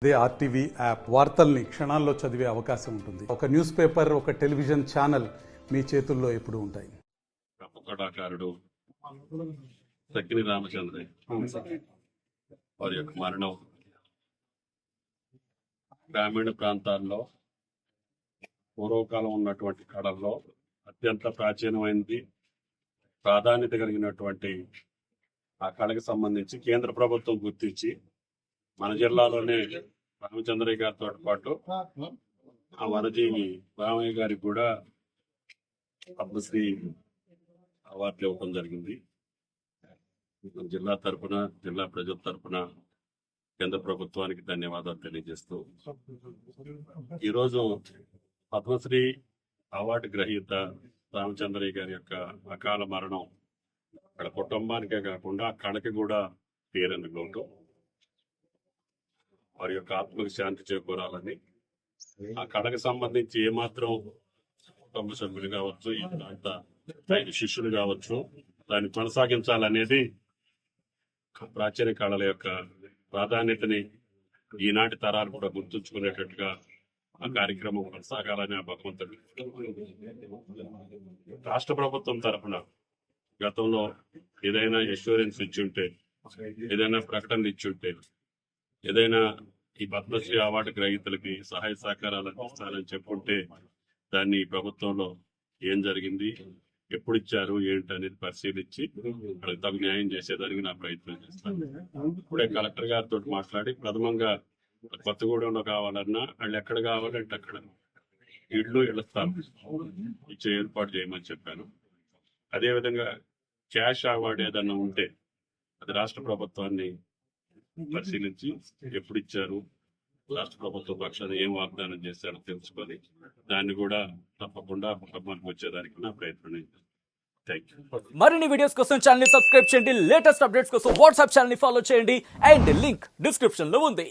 అదే RTV app వార్తల్ని క్షణాల్లో చదివే అవకాశం ఉంటుంది. ఒక న్యూస్ పేపర్, ఒక టెలివిజన్ ఛానల్ మీ చేతుల్లో ఎప్పుడూ ఉంటాయి. కళాకారుడు సక్కిని రామచంద్ర వారి యొక్క మరణం గ్రామీణ ప్రాంతాల్లో పూర్వకాలం ఉన్నటువంటి కళల్లో అత్యంత ప్రాచీనమైనది, ప్రాధాన్యత కలిగినటువంటి ఆ కళకి సంబంధించి కేంద్ర ప్రభుత్వం గుర్తించి మన జిల్లాలోనే రామచంద్రయ్య గారితో పాటు ఆ వనజీవి రామయ్య గారికి కూడా పద్మశ్రీ అవార్డు ఇవ్వడం జరిగింది. జిల్లా తరఫున, జిల్లా ప్రజల తరఫున కేంద్ర ప్రభుత్వానికి ధన్యవాదాలు తెలియజేస్తూ, ఈరోజు పద్మశ్రీ అవార్డు గ్రహీత రామచంద్రయ్య గారి యొక్క అకాల మరణం అక్కడ కుటుంబానికే కాకుండా కళకి కూడా తీరని లోటు. వారి యొక్క ఆత్మకు శాంతి చేకూరాలని, ఆ కళకు సంబంధించి ఏమాత్రం కుటుంబ సభ్యులు కావచ్చు, ఆయన శిష్యులు కావచ్చు, దాన్ని కొనసాగించాలనేది ప్రాచీన కళల యొక్క ప్రాధాన్యతని ఈనాటి తరాలు కూడా గుర్తుంచుకునేటట్టుగా ఆ కార్యక్రమం కొనసాగాలని ఆ భగవంతుడు. రాష్ట్ర ప్రభుత్వం తరఫున గతంలో ఏదైనా ఎష్యూరెన్స్ ఇచ్చుంటే, ఏదైనా ప్రకటనలు ఇచ్చుంటే, ఏదైనా ఈ పద్మశ్రీ అవార్డు గ్రహీతలకి సహాయ సహకారాలు అందిస్తారని చెప్పుంటే దాన్ని ప్రభుత్వంలో ఏం జరిగింది, ఎప్పుడు ఇచ్చారు, ఏంటి అనేది పరిశీలించి వాళ్ళకి తగు న్యాయం చేసేదానికి నా ప్రయత్నం చేస్తాను. ఇప్పుడే కలెక్టర్ గారితో మాట్లాడి ప్రథమంగా కొత్తగూడెంలో కావాలన్నా వాళ్ళు ఎక్కడ కావాలంటే అక్కడ ఇళ్ల స్థలం ఇచ్చే ఏర్పాటు చేయమని చెప్పాను. అదేవిధంగా క్యాష్ అవార్డు ఏదన్నా ఉంటే అది రాష్ట్ర ప్రభుత్వాన్ని పరిశీలించి ఎప్పుడు ఇచ్చారు, రాష్ట్ర ప్రభుత్వ పక్షాన్ని ఏం వాగ్దానం చేశారో తెలుసుకొని దాన్ని కూడా తప్పకుండా కుటుంబానికి వచ్చేదానికి నా ప్రయత్నం. Thank you. మరిన్ని వీడియోస్ కోసం ఛానల్ ని సబ్స్క్రైబ్ చేయండి, లేటెస్ట్ అప్డేట్స్ కోసం వాట్సాప్ ఛానల్ ని ఫాలో చేయండి అండ్ లింక్ డిస్క్రిప్షన్ లో ఉంది.